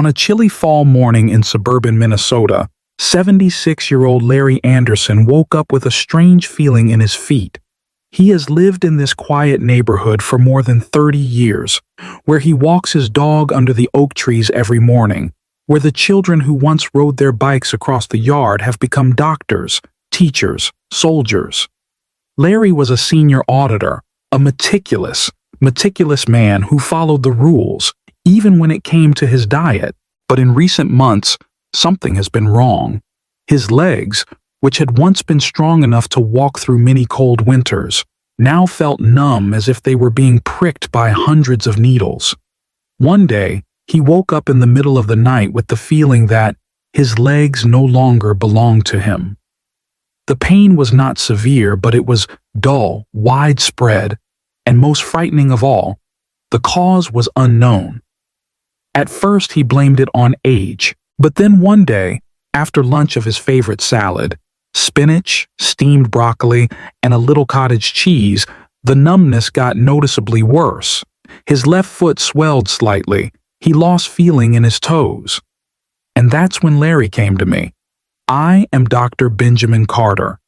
On a chilly fall morning in suburban Minnesota, 76-year-old Larry Anderson woke up with a strange feeling in his feet. He has lived in this quiet neighborhood for more than 30 years, where he walks his dog under the oak trees every morning, where the children who once rode their bikes across the yard have become doctors, teachers, soldiers. Larry was a senior auditor, a meticulous man who followed the rules, even when it came to his diet. But in recent months, something has been wrong. His legs, which had once been strong enough to walk through many cold winters, now felt numb as if they were being pricked by hundreds of needles. One day, he woke up in the middle of the night with the feeling that his legs no longer belonged to him. The pain was not severe, but it was dull, widespread, and most frightening of all, the cause was unknown. At first, he blamed it on age, but then one day, after lunch of his favorite salad, spinach, steamed broccoli, and a little cottage cheese, the numbness got noticeably worse. His left foot swelled slightly. He lost feeling in his toes. And that's when Larry came to me. I am Dr. Benjamin Carter.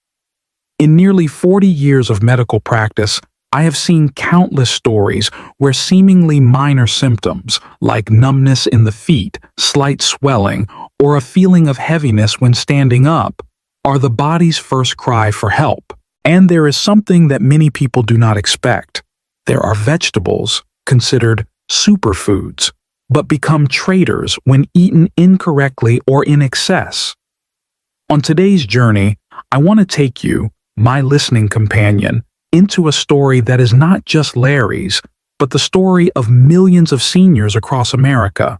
In nearly 40 years of medical practice, I have seen countless stories where seemingly minor symptoms, like numbness in the feet, slight swelling, or a feeling of heaviness when standing up, are the body's first cry for help. And there is something that many people do not expect. There are vegetables, considered superfoods, but become traitors when eaten incorrectly or in excess. On today's journey, I want to take you, my listening companion, into a story that is not just Larry's, but the story of millions of seniors across America.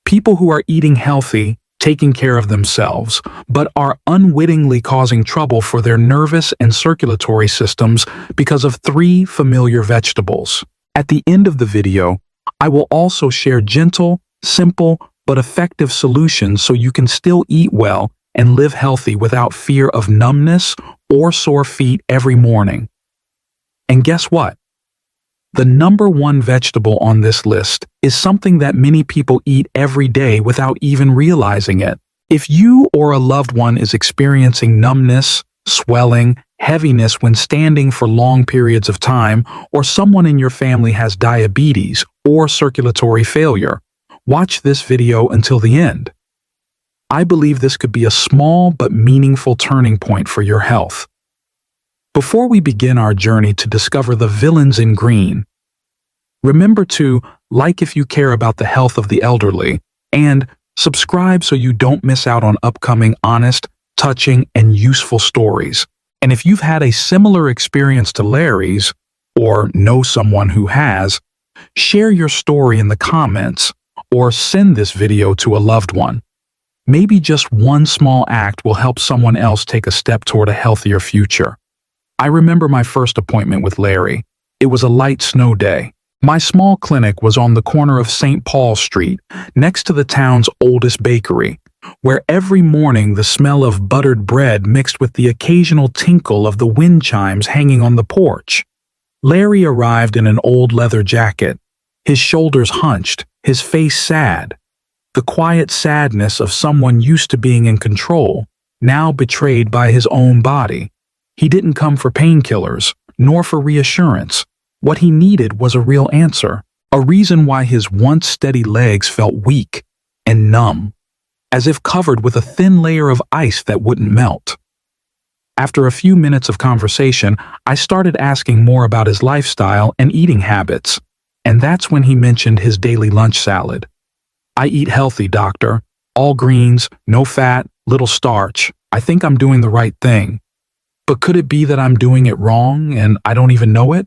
People who are eating healthy, taking care of themselves, but are unwittingly causing trouble for their nervous and circulatory systems because of 3 familiar vegetables. At the end of the video, I will also share gentle, simple, but effective solutions so you can still eat well and live healthy without fear of numbness or sore feet every morning. And guess what? The number 1 vegetable on this list is something that many people eat every day without even realizing it. If you or a loved one is experiencing numbness, swelling, heaviness when standing for long periods of time, or someone in your family has diabetes or circulatory failure, watch this video until the end. I believe this could be a small but meaningful turning point for your health. Before we begin our journey to discover the villains in green, remember to like if you care about the health of the elderly, and subscribe so you don't miss out on upcoming honest, touching, and useful stories. And if you've had a similar experience to Larry's, or know someone who has, share your story in the comments or send this video to a loved one. Maybe just one small act will help someone else take a step toward a healthier future. I remember my first appointment with Larry. It was a light snow day. My small clinic was on the corner of St. Paul Street, next to the town's oldest bakery, where every morning the smell of buttered bread mixed with the occasional tinkle of the wind chimes hanging on the porch. Larry arrived in an old leather jacket, his shoulders hunched, his face sad. The quiet sadness of someone used to being in control, now betrayed by his own body. He didn't come for painkillers, nor for reassurance. What he needed was a real answer, a reason why his once steady legs felt weak and numb, as if covered with a thin layer of ice that wouldn't melt. After a few minutes of conversation, I started asking more about his lifestyle and eating habits, and that's when he mentioned his daily lunch salad. "I eat healthy, doctor. All greens, no fat, little starch. I think I'm doing the right thing. But could it be that I'm doing it wrong and I don't even know it?"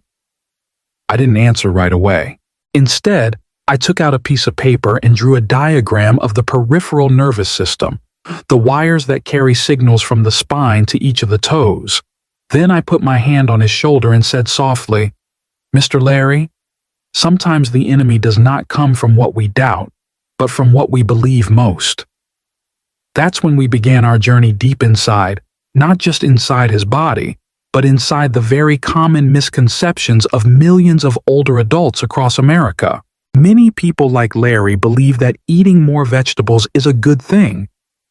I didn't answer right away. Instead, I took out a piece of paper and drew a diagram of the peripheral nervous system, the wires that carry signals from the spine to each of the toes. Then I put my hand on his shoulder and said softly, "Mr. Larry, sometimes the enemy does not come from what we doubt, but from what we believe most." That's when we began our journey deep inside, not just inside his body, but inside the very common misconceptions of millions of older adults across America. Many people like Larry believe that eating more vegetables is a good thing.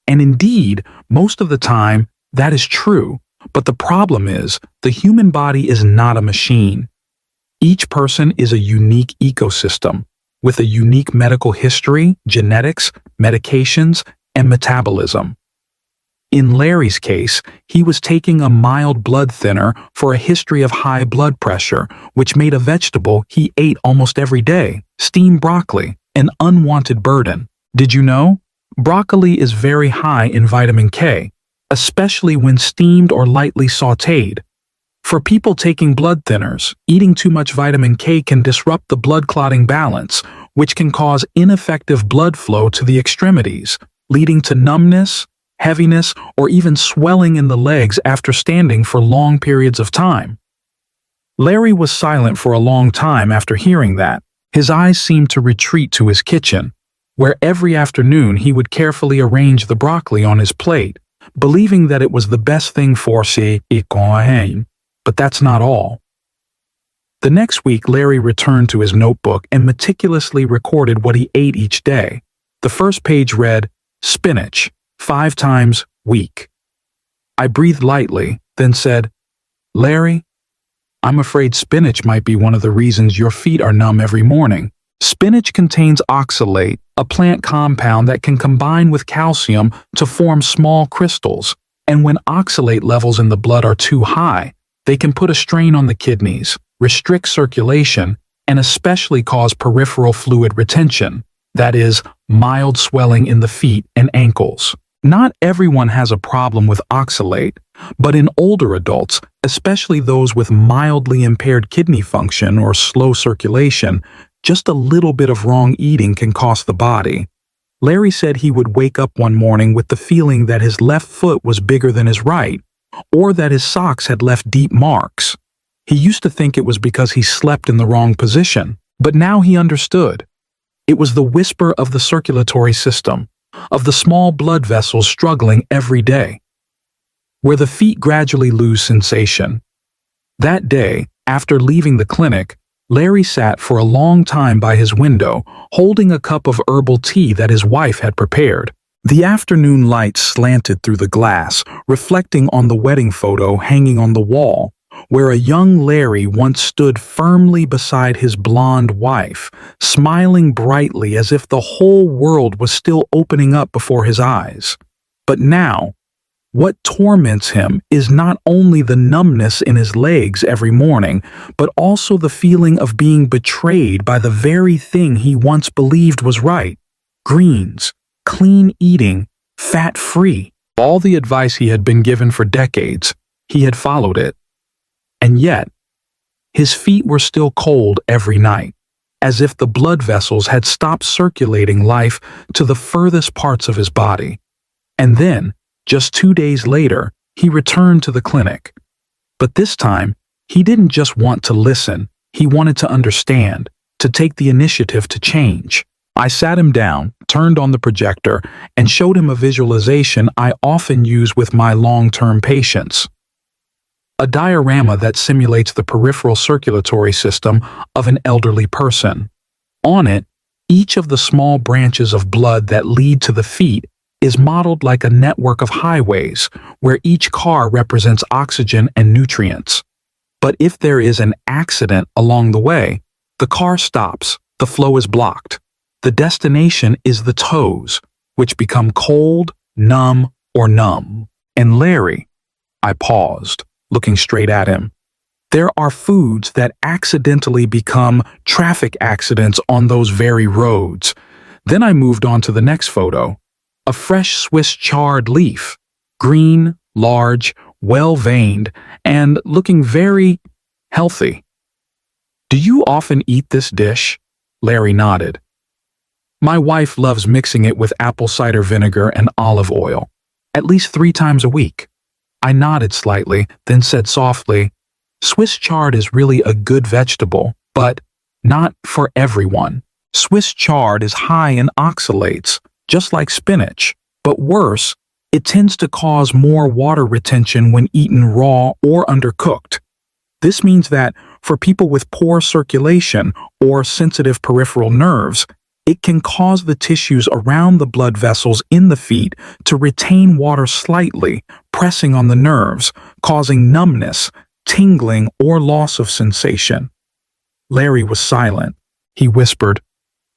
And indeed, most of the time, that is true. But the problem is, the human body is not a machine. Each person is a unique ecosystem, with a unique medical history, genetics, medications, and metabolism. In Larry's case, he was taking a mild blood thinner for a history of high blood pressure, which made a vegetable he ate almost every day, steamed broccoli, an unwanted burden. Did you know? Broccoli is very high in vitamin K, especially when steamed or lightly sautéed. For people taking blood thinners, eating too much vitamin K can disrupt the blood clotting balance, which can cause ineffective blood flow to the extremities, leading to numbness, heaviness, or even swelling in the legs after standing for long periods of time. Larry was silent for a long time after hearing that. His eyes seemed to retreat to his kitchen, where every afternoon he would carefully arrange the broccoli on his plate, believing that it was the best thing for si. But that's not all. The next week, Larry returned to his notebook and meticulously recorded what he ate each day. The first page read, "Spinach, 5 times week." I breathed lightly, then said, "Larry, I'm afraid spinach might be one of the reasons your feet are numb every morning. Spinach contains oxalate, a plant compound that can combine with calcium to form small crystals, and when oxalate levels in the blood are too high, they can put a strain on the kidneys, restrict circulation, and especially cause peripheral fluid retention, that is, mild swelling in the feet and ankles. Not everyone has a problem with oxalate, but in older adults, especially those with mildly impaired kidney function or slow circulation, just a little bit of wrong eating can cost the body." Larry said he would wake up one morning with the feeling that his left foot was bigger than his right, or that his socks had left deep marks. He used to think it was because he slept in the wrong position, but now he understood. It was the whisper of the circulatory system, of the small blood vessels struggling every day, where the feet gradually lose sensation. That day, after leaving the clinic, Larry sat for a long time by his window, holding a cup of herbal tea that his wife had prepared. The afternoon light slanted through the glass, reflecting on the wedding photo hanging on the wall, where a young Larry once stood firmly beside his blonde wife, smiling brightly as if the whole world was still opening up before his eyes. But now, what torments him is not only the numbness in his legs every morning, but also the feeling of being betrayed by the very thing he once believed was right: greens, clean eating, fat-free. All the advice he had been given for decades, he had followed it. And yet, his feet were still cold every night, as if the blood vessels had stopped circulating life to the furthest parts of his body. And then, just 2 days later, he returned to the clinic. But this time, he didn't just want to listen, he wanted to understand, to take the initiative to change. I sat him down, turned on the projector, and showed him a visualization I often use with my long-term patients. A diorama that simulates the peripheral circulatory system of an elderly person. On it, each of the small branches of blood that lead to the feet is modeled like a network of highways, where each car represents oxygen and nutrients. But if there is an accident along the way, the car stops, the flow is blocked. The destination is the toes, which become cold, numb, or numb. And Larry, I paused, looking straight at him. There are foods that accidentally become traffic accidents on those very roads. Then I moved on to the next photo. A fresh Swiss chard leaf, green, large, well-veined, and looking very healthy. "Do you often eat this dish?" Larry nodded. "My wife loves mixing it with apple cider vinegar and olive oil, at least 3 times a week." I nodded slightly, then said softly, "Swiss chard is really a good vegetable, but not for everyone. Swiss chard is high in oxalates, just like spinach, but worse, it tends to cause more water retention when eaten raw or undercooked. This means that For people with poor circulation or sensitive peripheral nerves, it can cause the tissues around the blood vessels in the feet to retain water slightly, pressing on the nerves, causing numbness, tingling, or loss of sensation. Larry was silent. He whispered,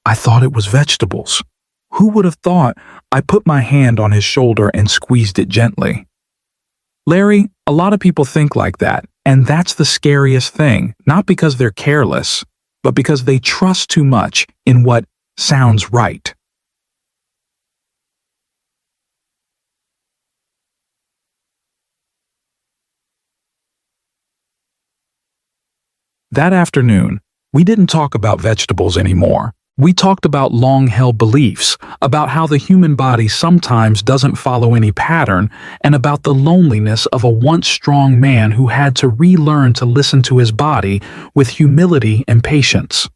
"I thought it was vegetables." Who would have thought? I put my hand on his shoulder and squeezed it gently. Larry, a lot of people think like that, and that's the scariest thing, not because they're careless, but because they trust too much in what sounds right. That afternoon, we didn't talk about vegetables anymore. We talked about long-held beliefs, about how the human body sometimes doesn't follow any pattern, and about the loneliness of a once strong man who had to relearn to listen to his body with humility and patience.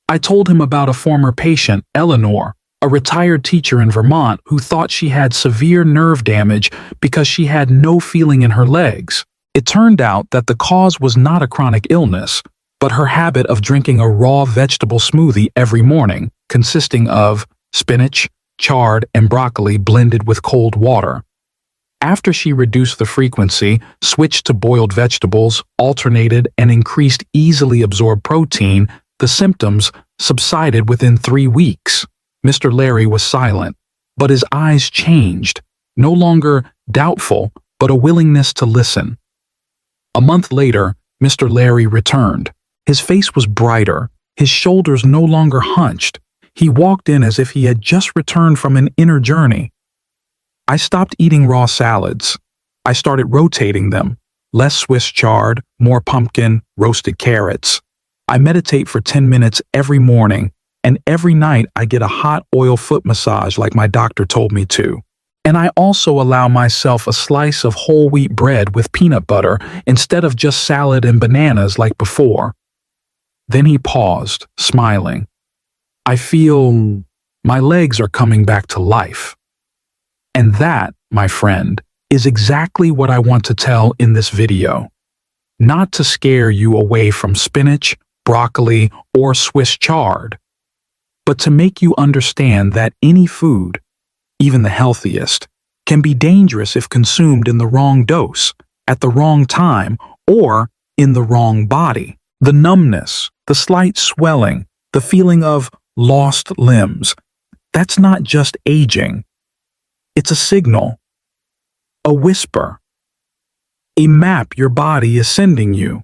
I told him about a former patient, Eleanor, a retired teacher in Vermont who thought she had severe nerve damage because she had no feeling in her legs. It turned out that the cause was not a chronic illness, but her habit of drinking a raw vegetable smoothie every morning, consisting of spinach, chard, and broccoli blended with cold water. After she reduced the frequency, switched to boiled vegetables, alternated, and increased easily absorbed protein, the symptoms subsided within 3 weeks. Mr. Larry was silent, but his eyes changed, no longer doubtful, but a willingness to listen. A month later, Mr. Larry returned. His face was brighter, his shoulders no longer hunched. He walked in as if he had just returned from an inner journey. I stopped eating raw salads. I started rotating them. Less Swiss chard, more pumpkin, roasted carrots. I meditate for 10 minutes every morning, and every night I get a hot oil foot massage like my doctor told me to. And I also allow myself a slice of whole wheat bread with peanut butter instead of just salad and bananas like before. Then he paused, smiling. I feel my legs are coming back to life. And that, my friend, is exactly what I want to tell in this video. Not to scare you away from spinach, broccoli, or Swiss chard, but to make you understand that any food, even the healthiest, can be dangerous if consumed in the wrong dose, at the wrong time, or in the wrong body. The numbness, the slight swelling, the feeling of lost limbs, that's not just aging. It's a signal, a whisper, a map your body is sending you.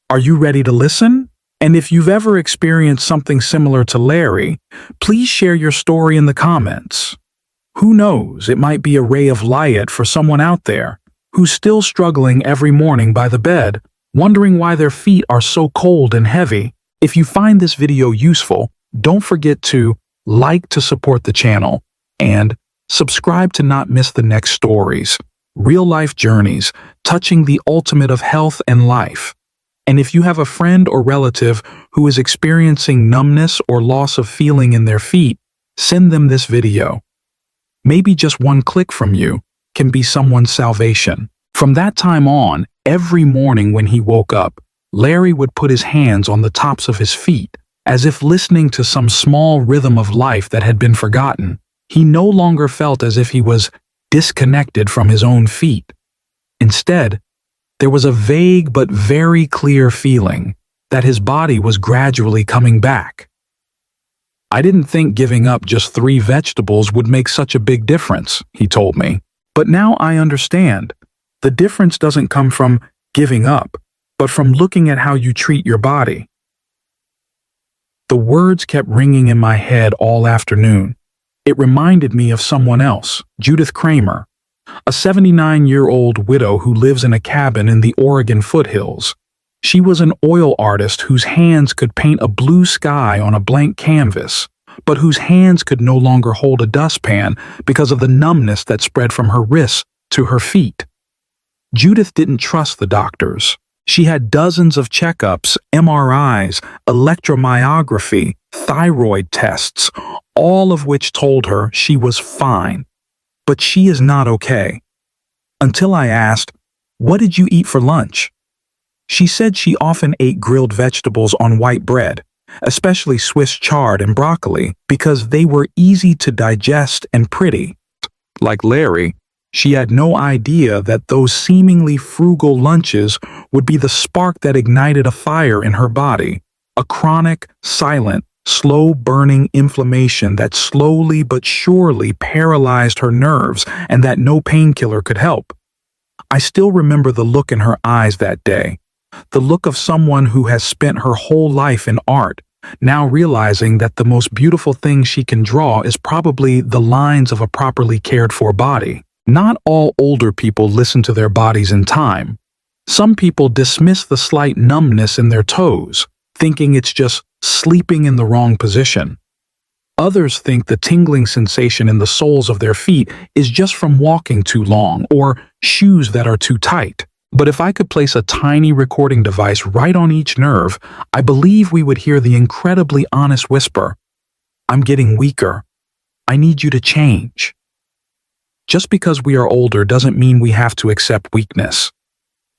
Are you ready to listen? And if you've ever experienced something similar to Larry, please share your story in the comments. Who knows, it might be a ray of light for someone out there who's still struggling every morning by the bed, wondering why their feet are so cold and heavy. If you find this video useful, don't forget to like to support the channel and subscribe to not miss the next stories, real-life journeys touching the ultimate of health and life. And if you have a friend or relative who is experiencing numbness or loss of feeling in their feet, send them this video. Maybe just one click from you can be someone's salvation. From that time on, every morning when he woke up, Larry would put his hands on the tops of his feet, as if listening to some small rhythm of life that had been forgotten. He no longer felt as if he was disconnected from his own feet. Instead, there was a vague but very clear feeling that his body was gradually coming back. I didn't think giving up just 3 vegetables would make such a big difference, he told me. But now I understand. The difference doesn't come from giving up, but from looking at how you treat your body. The words kept ringing in my head all afternoon. It reminded me of someone else, Judith Kramer, a 79-year-old widow who lives in a cabin in the Oregon foothills. She was an oil artist whose hands could paint a blue sky on a blank canvas, but whose hands could no longer hold a dustpan because of the numbness that spread from her wrists to her feet. Judith didn't trust the doctors. She had dozens of checkups, MRIs, electromyography, thyroid tests, all of which told her she was fine. But she is not okay. Until I asked, "What did you eat for lunch?" She said she often ate grilled vegetables on white bread, especially Swiss chard and broccoli, because they were easy to digest and pretty. Like Larry, she had no idea that those seemingly frugal lunches would be the spark that ignited a fire in her body, a chronic, silent, slow-burning inflammation that slowly but surely paralyzed her nerves and that no painkiller could help. I still remember the look in her eyes that day, the look of someone who has spent her whole life in art, now realizing that the most beautiful thing she can draw is probably the lines of a properly cared-for body. Not all older people listen to their bodies in time. Some people dismiss the slight numbness in their toes, thinking it's just sleeping in the wrong position. Others think the tingling sensation in the soles of their feet is just from walking too long or shoes that are too tight. But if I could place a tiny recording device right on each nerve, I believe we would hear the incredibly honest whisper, "I'm getting weaker. I need you to change." Just because we are older doesn't mean we have to accept weakness.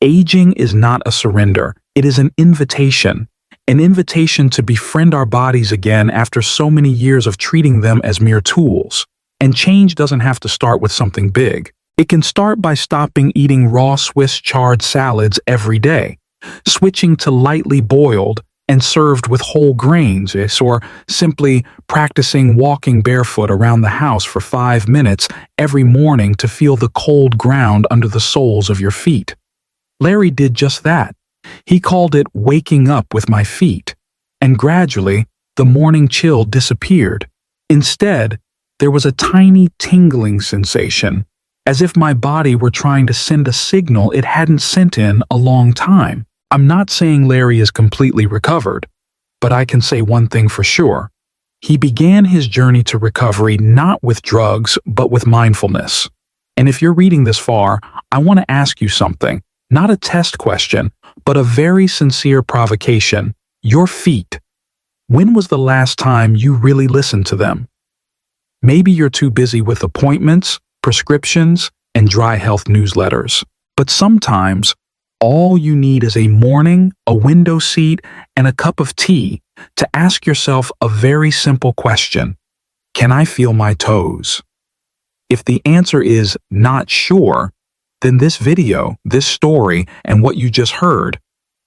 Aging is not a surrender. It is an invitation to befriend our bodies again after so many years of treating them as mere tools. And change doesn't have to start with something big. It can start by stopping eating raw Swiss chard salads every day, switching to lightly boiled and served with whole grains, or simply practicing walking barefoot around the house for 5 minutes every morning to feel the cold ground under the soles of your feet. Larry did just that. He called it waking up with my feet, and gradually the morning chill disappeared. Instead, there was a tiny tingling sensation, as if my body were trying to send a signal it hadn't sent in a long time. I'm not saying Larry is completely recovered, but I can say one thing for sure. He began his journey to recovery not with drugs, but with mindfulness. And if you're reading this far, I want to ask you something, not a test question, but a very sincere provocation. Your feet. When was the last time you really listened to them? Maybe you're too busy with appointments, prescriptions, and dry health newsletters. But sometimes, all you need is a morning, a window seat, and a cup of tea to ask yourself a very simple question. Can I feel my toes? If the answer is not sure, then this video, this story, and what you just heard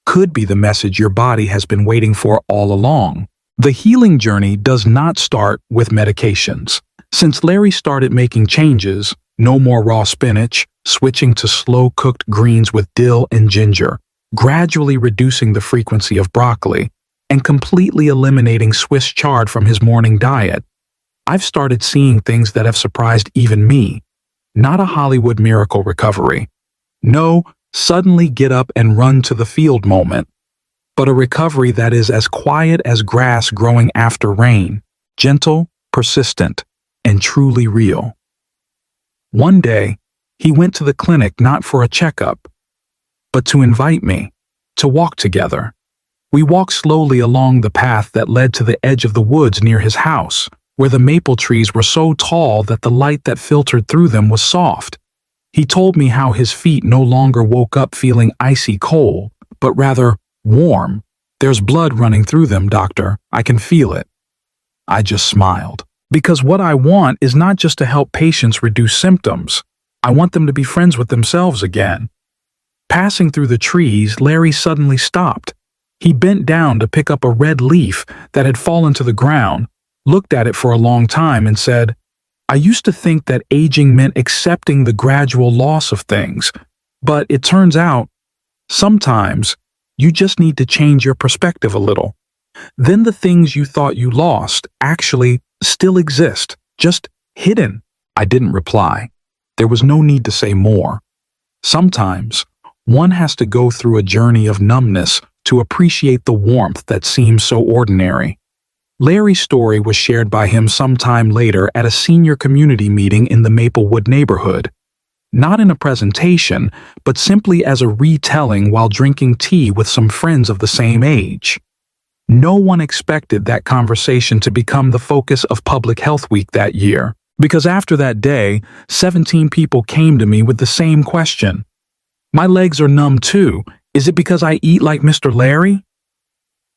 could be the message your body has been waiting for all along. The healing journey does not start with medications. Since Larry started making changes, no more raw spinach, switching to slow-cooked greens with dill and ginger, gradually reducing the frequency of broccoli, and completely eliminating Swiss chard from his morning diet, I've started seeing things that have surprised even me. Not a Hollywood miracle recovery. No, suddenly get up and run to the field moment, but a recovery that is as quiet as grass growing after rain, gentle, persistent, and truly real. One day, he went to the clinic not for a checkup, but to invite me, to walk together. We walked slowly along the path that led to the edge of the woods near his house, where the maple trees were so tall that the light that filtered through them was soft. He told me how his feet no longer woke up feeling icy cold, but rather warm. "There's blood running through them, doctor. I can feel it." I just smiled. Because what I want is not just to help patients reduce symptoms. I want them to be friends with themselves again. Passing through the trees, Larry suddenly stopped. He bent down to pick up a red leaf that had fallen to the ground, looked at it for a long time and said, "I used to think that aging meant accepting the gradual loss of things, but it turns out, sometimes, you just need to change your perspective a little. Then the things you thought you lost actually still exist, just hidden." I didn't reply. There was no need to say more. Sometimes, one has to go through a journey of numbness to appreciate the warmth that seems so ordinary. Larry's story was shared by him sometime later at a senior community meeting in the Maplewood neighborhood. Not in a presentation, but simply as a retelling while drinking tea with some friends of the same age. No one expected that conversation to become the focus of Public Health Week that year, because after that day, 17 people came to me with the same question. "My legs are numb too. Is it because I eat like Mr. Larry?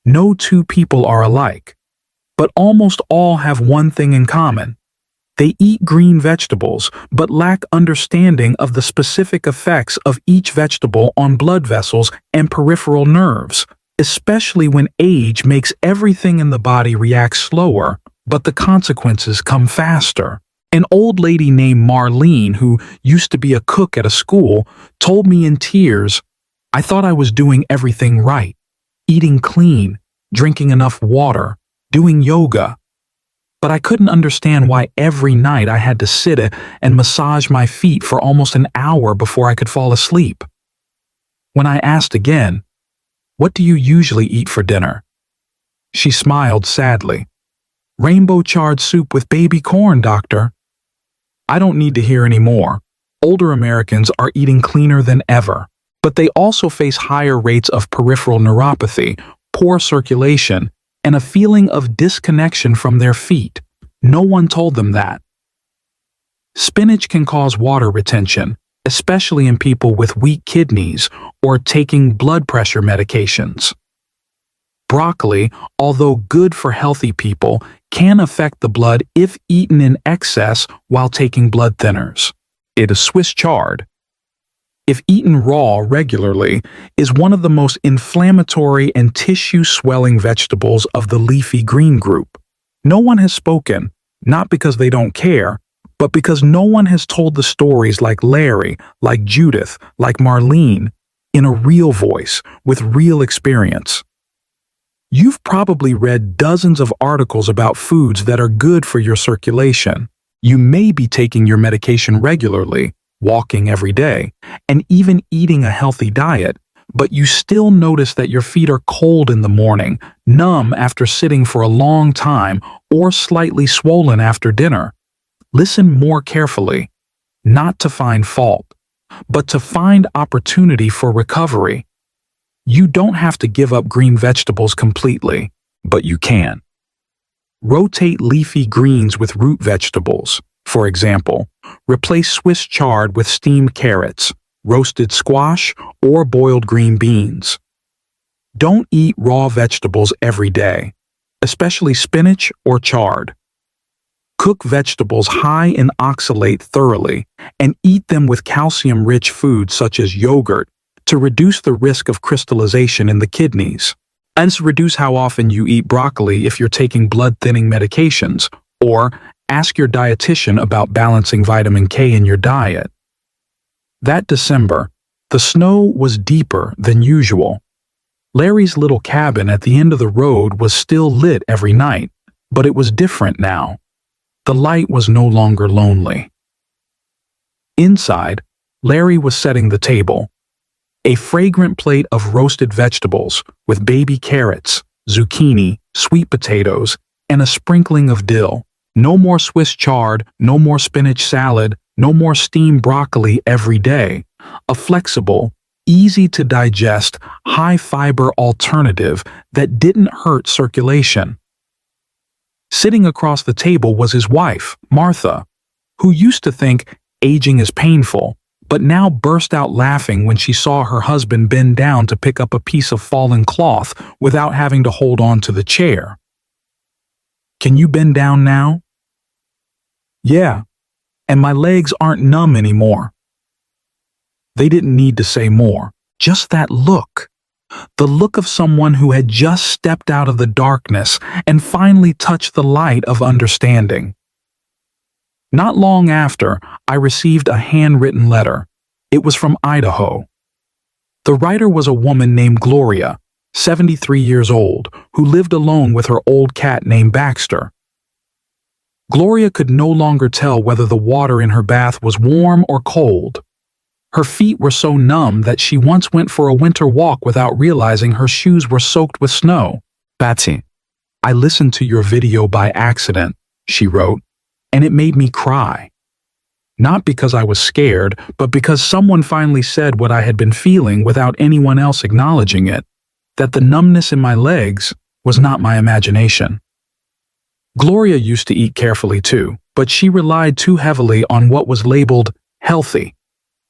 No two people are alike, but almost all have one thing in common. They eat green vegetables, but lack understanding of the specific effects of each vegetable on blood vessels and peripheral nerves, especially when age makes everything in the body react slower, but the consequences come faster. An old lady named Marlene, who used to be a cook at a school, told me in tears, "I thought I was doing everything right, eating clean, drinking enough water, doing yoga. But I couldn't understand why every night I had to sit and massage my feet for almost an hour before I could fall asleep." When I asked again, "What do you usually eat for dinner?" she smiled sadly. "Rainbow chard soup with baby corn, doctor." I don't need to hear any more. Older Americans are eating cleaner than ever, but they also face higher rates of peripheral neuropathy, poor circulation, and a feeling of disconnection from their feet. No one told them that. Spinach can cause water retention, especially in people with weak kidneys or taking blood pressure medications. Broccoli, although good for healthy people, can affect the blood if eaten in excess while taking blood thinners. It is Swiss chard, if eaten raw regularly, is one of the most inflammatory and tissue-swelling vegetables of the leafy green group. No one has spoken, not because they don't care, but because no one has told the stories like Larry, like Judith, like Marlene, in a real voice, with real experience. You've probably read dozens of articles about foods that are good for your circulation. You may be taking your medication regularly, walking every day, and even eating a healthy diet, but you still notice that your feet are cold in the morning, numb after sitting for a long time, or slightly swollen after dinner. Listen more carefully, not to find fault, but to find opportunity for recovery. You don't have to give up green vegetables completely, but you can. Rotate leafy greens with root vegetables. For example, replace Swiss chard with steamed carrots, roasted squash, or boiled green beans. Don't eat raw vegetables every day, especially spinach or chard. Cook vegetables high in oxalate thoroughly and eat them with calcium-rich foods such as yogurt to reduce the risk of crystallization in the kidneys. And reduce how often you eat broccoli if you're taking blood-thinning medications, or ask your dietitian about balancing vitamin K in your diet. That December, the snow was deeper than usual. Larry's little cabin at the end of the road was still lit every night, but it was different now. The light was no longer lonely. Inside, Larry was setting the table. A fragrant plate of roasted vegetables with baby carrots, zucchini, sweet potatoes, and a sprinkling of dill. No more Swiss chard, no more spinach salad, no more steamed broccoli every day. A flexible, easy-to-digest, high-fiber alternative that didn't hurt circulation. Sitting across the table was his wife, Martha, who used to think aging is painful, but now burst out laughing when she saw her husband bend down to pick up a piece of fallen cloth without having to hold on to the chair. "Can you bend down now?" "Yeah, and my legs aren't numb anymore." They didn't need to say more, just that look. The look of someone who had just stepped out of the darkness and finally touched the light of understanding. Not long after, I received a handwritten letter. It was from Idaho. The writer was a woman named Gloria, 73 years old, who lived alone with her old cat named Baxter. Gloria could no longer tell whether the water in her bath was warm or cold. Her feet were so numb that she once went for a winter walk without realizing her shoes were soaked with snow. "Patsy, I listened to your video by accident," she wrote, "and it made me cry. Not because I was scared, but because someone finally said what I had been feeling without anyone else acknowledging it, that the numbness in my legs was not my imagination." Gloria used to eat carefully too, but she relied too heavily on what was labeled healthy.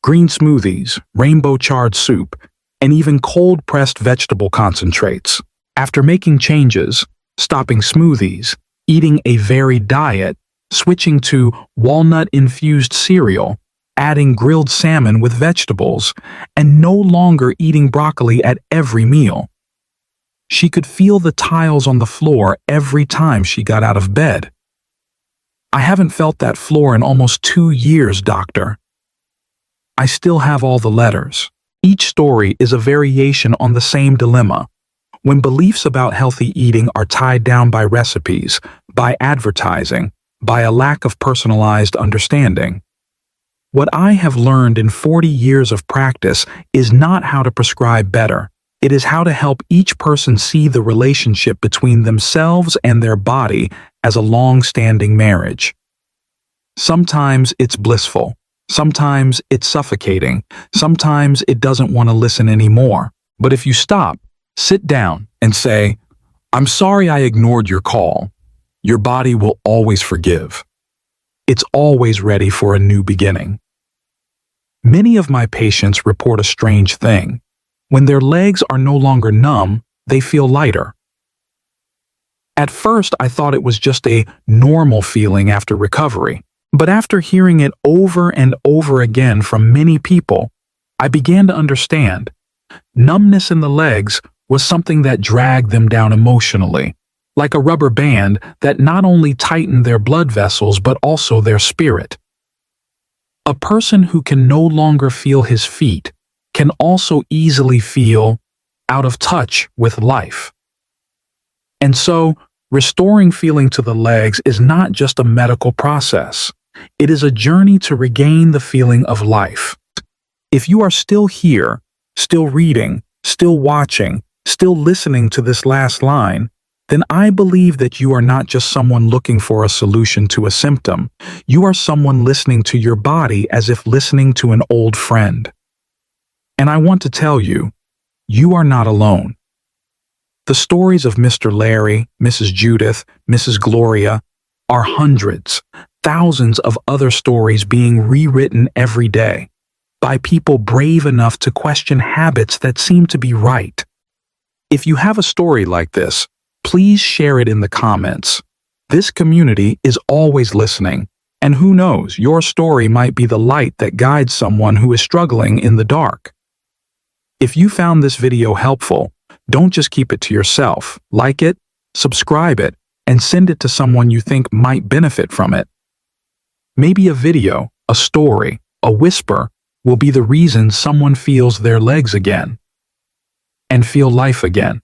Green smoothies, rainbow chard soup, and even cold-pressed vegetable concentrates. After making changes, stopping smoothies, eating a varied diet, switching to walnut-infused cereal, adding grilled salmon with vegetables, and no longer eating broccoli at every meal, she could feel the tiles on the floor every time she got out of bed. "I haven't felt that floor in almost 2 years, doctor." I still have all the letters. Each story is a variation on the same dilemma. When beliefs about healthy eating are tied down by recipes, by advertising, by a lack of personalized understanding. What I have learned in 40 years of practice is not how to prescribe better. It is how to help each person see the relationship between themselves and their body as a long-standing marriage. Sometimes it's blissful. Sometimes it's suffocating. Sometimes it doesn't want to listen anymore. But if you stop, sit down, and say, "I'm sorry I ignored your call," your body will always forgive. It's always ready for a new beginning. Many of my patients report a strange thing. When their legs are no longer numb, they feel lighter. At first, I thought it was just a normal feeling after recovery. But after hearing it over and over again from many people, I began to understand. Numbness in the legs was something that dragged them down emotionally, like a rubber band that not only tightened their blood vessels but also their spirit. A person who can no longer feel his feet can also easily feel out of touch with life. And so, restoring feeling to the legs is not just a medical process. It is a journey to regain the feeling of life. If you are still here, still reading, still watching, still listening to this last line, then I believe that you are not just someone looking for a solution to a symptom. You are someone listening to your body as if listening to an old friend. And I want to tell you, you are not alone. The stories of Mr. Larry, Mrs. Judith, Mrs. Gloria are hundreds, thousands of other stories being rewritten every day by people brave enough to question habits that seem to be right. If you have a story like this, please share it in the comments. This community is always listening, and who knows, your story might be the light that guides someone who is struggling in the dark. If you found this video helpful, don't just keep it to yourself. Like it, subscribe it, and send it to someone you think might benefit from it. Maybe a video, a story, a whisper will be the reason someone feels their legs again and feel life again.